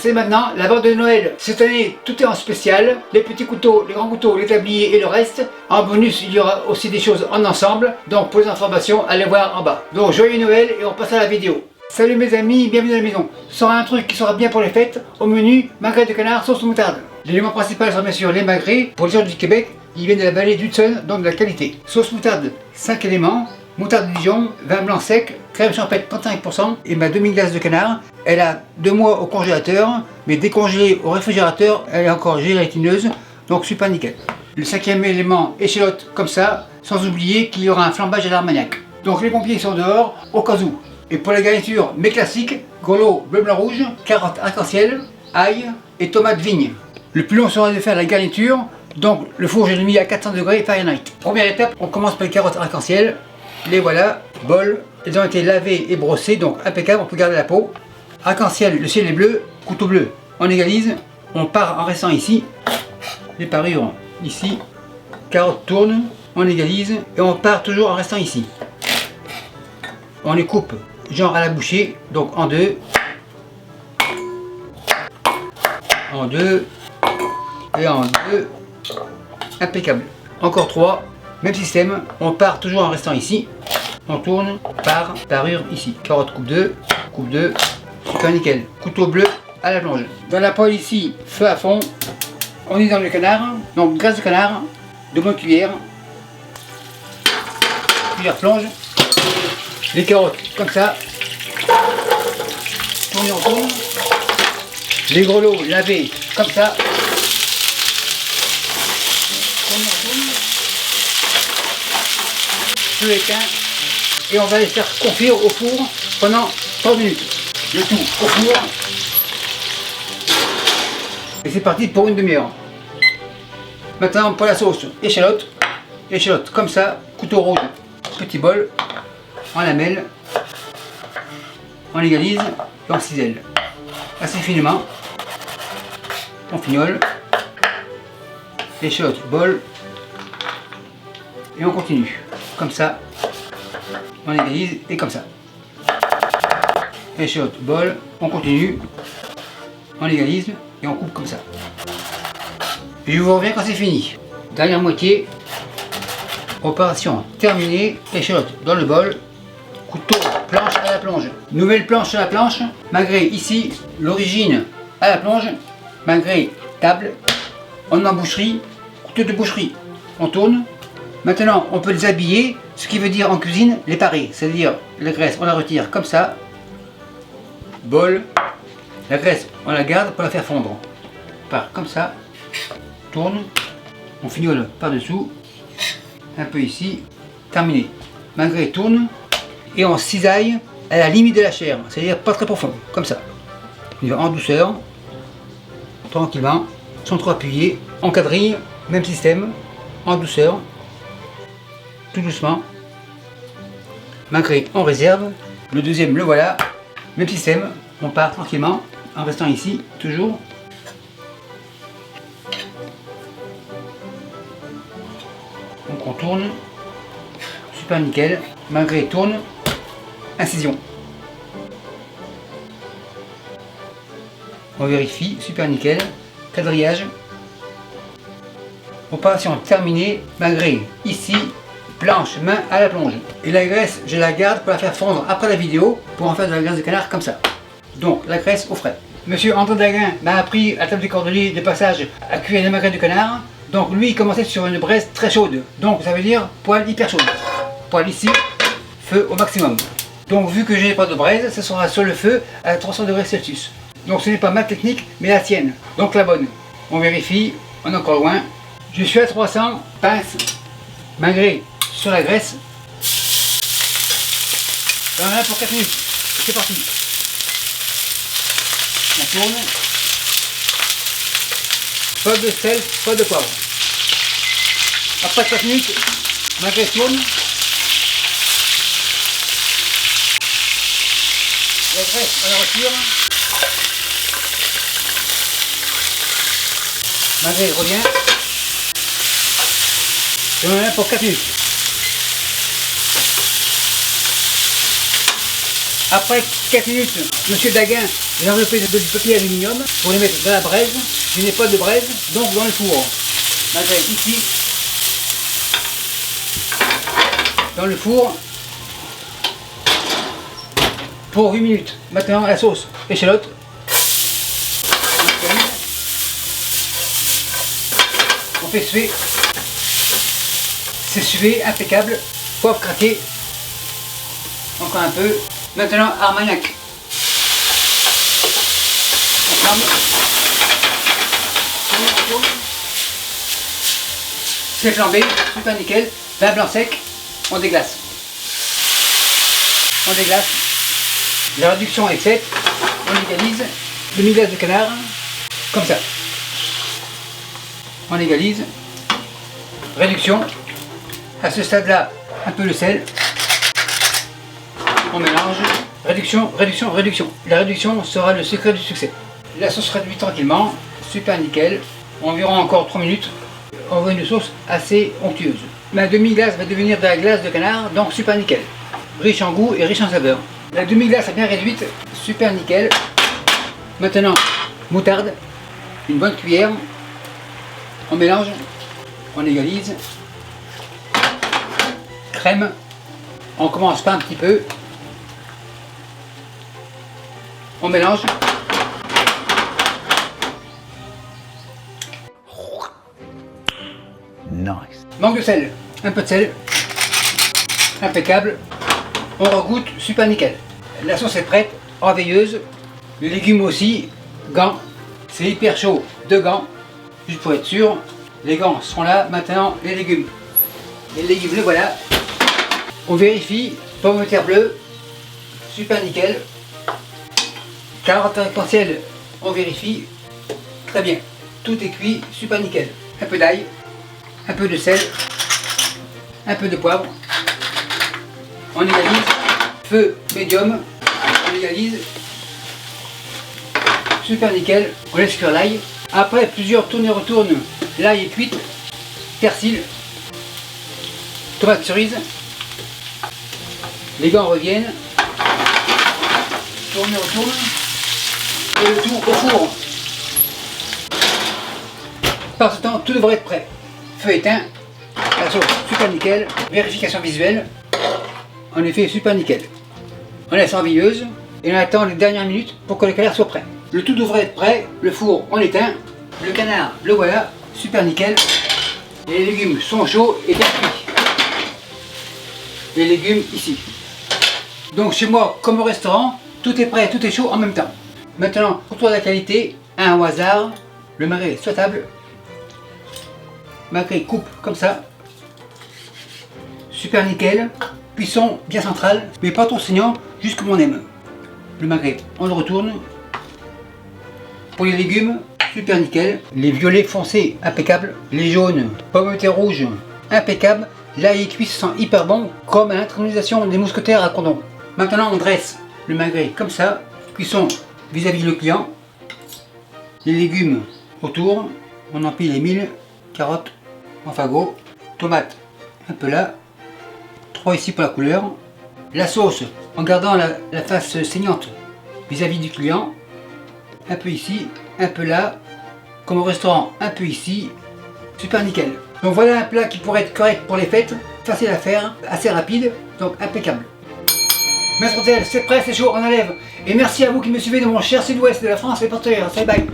c'est maintenant la vente de Noël. Cette année, tout est en spécial. Les petits couteaux, les grands couteaux, les tabliers et le reste. En bonus, il y aura aussi des choses en ensemble. Donc pour les informations, allez voir en bas. Donc joyeux Noël et on passe à la vidéo. Salut mes amis, bienvenue à la maison. Ce sera un truc qui sera bien pour les fêtes. Au menu, magret de canard, sauce moutarde. L'élément principal sera bien sûr les magrets. Pour les gens du Québec, ils viennent de la vallée d'Hudson, donc de la qualité. Sauce moutarde, 5 éléments. Moutarde de Dijon, vin blanc sec, crème champêtre 35% et ma demi-glace de canard. Elle a 2 mois au congélateur, mais décongelée au réfrigérateur, elle est encore gélatineuse, donc super nickel. Le 5e élément, échalote comme ça, sans oublier qu'il y aura un flambage à l'armagnac. Donc les pompiers sont dehors, au cas où. Et pour la garniture, mes classiques, gros bleu, blanc, rouge, carottes arc-en-ciel, ail et tomates vigne. Le plus long sera de faire la garniture, donc le four je l'ai mis à 400 degrés Fahrenheit. Première étape, on commence par les carottes arc-en-ciel. Les voilà, bol, elles ont été lavées et brossées, donc impeccable, on peut garder la peau. Arc-en-ciel, le ciel est bleu, couteau bleu. On égalise, on part en restant ici, les parures ici, carottes tournent, on égalise et on part toujours en restant ici. On les coupe genre à la bouchée, donc en deux, et en deux, impeccable. Encore 3. Même système, on part toujours en restant ici, on tourne, part, parure ici. Carotte coupe 2, super nickel. Couteau bleu à la plonge. Dans la poêle ici, feu à fond, on est dans le canard, donc graisse de canard, 2 bonnes cuillères, cuillère plonge, les carottes comme ça, tourner on tourne, les grelots lavés comme ça, tourner on tourne. Éteint et on va les faire confire au four pendant 30 minutes. Le tout au four. Et c'est parti pour une demi-heure. Maintenant pour la sauce, échalote. Échalote comme ça, couteau rouge, petit bol, en lamelle, on égalise et on cisèle. Assez finement. On fignole. Échalote, bol. Et on continue. Comme ça, on égalise et comme ça. Échalote, bol, on continue, on égalise et on coupe comme ça. Et je vous reviens quand c'est fini. Dernière moitié, opération terminée, échalote dans le bol, couteau, planche à la plonge. Nouvelle planche à la planche, magret ici, l'origine à la plonge, magret table, on en boucherie, couteau de boucherie, on tourne. Maintenant, on peut les habiller, ce qui veut dire en cuisine, les parer. C'est-à-dire, la graisse, on la retire comme ça. Bol. La graisse, on la garde pour la faire fondre. On part comme ça. Tourne. On fignole par-dessous. Un peu ici. Terminé. Magret tourne. Et on cisaille à la limite de la chair. C'est-à-dire pas très profond. Comme ça. On y va en douceur. Tranquillement. Sans trop appuyer. En quadrille. Même système. En douceur. Tout doucement. Magret on réserve. Le deuxième le voilà. Même système. On part tranquillement en restant ici toujours. Donc on tourne. Super nickel. Magret tourne. Incision. On vérifie. Super nickel. Quadrillage. Opération terminée. Magret ici. Planche, main à la plonge. Et la graisse, je la garde pour la faire fondre après la vidéo, pour en faire de la graisse de canard comme ça. Donc la graisse au frais. Monsieur André Daguin m'a appris à table du cordelier de passage à cuire les magrets de canard. Donc lui il commençait sur une braise très chaude. Donc ça veut dire poêle hyper chaude. Poêle ici, feu au maximum. Donc vu que je n'ai pas de braise, ce sera sur le feu à 300 degrés Celsius. Donc ce n'est pas ma technique, mais la tienne. Donc la bonne. On vérifie, on est encore loin. Je suis à 300, pince, magret sur la graisse. On en a pour 4 minutes. C'est parti. On tourne. Pas de sel, pas de poivre. Après 4 minutes, magret tourne. La graisse, on la retire. Magret revient. Et on en a pour 4 minutes. Après 4 minutes, Monsieur Daguin, j'ai enveloppé du papier aluminium pour les mettre dans la braise. Je n'ai pas de braise, donc dans le four. Ma graisse ici, dans le four, pour 8 minutes. Maintenant, la sauce échalote. On fait suer. C'est sué, impeccable. Poivre craqué. Encore un peu. Maintenant, Armagnac. Ensemble. C'est flambé, super nickel. Vin blanc sec. On déglace. On déglace. La réduction est faite. On égalise. Demi-glace de canard. Comme ça. On égalise. Réduction. À ce stade-là, un peu de sel. On mélange. Réduction, réduction, réduction. La réduction sera le secret du succès. La sauce réduit tranquillement. Super nickel. Environ encore 3 minutes. On veut une sauce assez onctueuse. Ma demi-glace va devenir de la glace de canard, donc super nickel. Riche en goût et riche en saveur. La demi-glace est bien réduite, super nickel. Maintenant, moutarde, une bonne cuillère. On mélange, on égalise. Crème, on commence pas un petit peu. On mélange. Nice. Manque de sel, un peu de sel. Impeccable. On regoute, super nickel. La sauce est prête, enveilleuse. Les légumes aussi, gants. C'est hyper chaud, 2 gants, juste pour être sûr. Les gants sont là, maintenant les légumes. Les légumes, les voilà. On vérifie, pomme de terre bleue, super nickel. Carottes arc-en-ciel, on vérifie, très bien. Tout est cuit, super nickel. Un peu d'ail, un peu de sel, un peu de poivre. On égalise, feu médium, on égalise. Super nickel, on laisse cuire l'ail. Après plusieurs tournes et retournes, l'ail est cuite. Persil, tomate cerise. Les gants reviennent. Tourne et retourne. Et le tout au four. Par ce temps, tout devrait être prêt. Feu éteint. La sauce super nickel. Vérification visuelle. En effet, super nickel. On laisse en veilleuse et on attend les dernières minutes pour que le canard soit prêt. Le tout devrait être prêt, le four on l'éteint, le canard le voilà, super nickel. Les légumes sont chauds et bien cuits. Les légumes ici. Donc chez moi, comme au restaurant, tout est prêt, tout est chaud en même temps. Maintenant, pour toi la qualité, un au hasard, le magret sur la table. Magret coupe comme ça. Super nickel. Cuisson bien centrale, mais pas trop saignant, juste comme on aime. Le magret, on le retourne. Pour les légumes, super nickel. Les violets foncés, impeccable. Les jaunes, pommes de terre rouges, impeccable. L'ail et cuit sent hyper bon, comme à l'intronisation des mousquetaires à Condom. Maintenant, on dresse le magret comme ça. Cuisson vis-à-vis le client. Les légumes autour. On empile les 1000. Carottes en fagot. Tomates un peu là. 3 ici pour la couleur. La sauce en gardant la face saignante vis-à-vis du client. Un peu ici, un peu là. Comme au restaurant, un peu ici. Super nickel. Donc voilà un plat qui pourrait être correct pour les fêtes. Facile à faire, assez rapide, donc impeccable. Maître Hôtel, c'est prêt, c'est chaud, on enlève. Et merci à vous qui me suivez dans mon cher sud-ouest de la France et partenaires. Bye bye.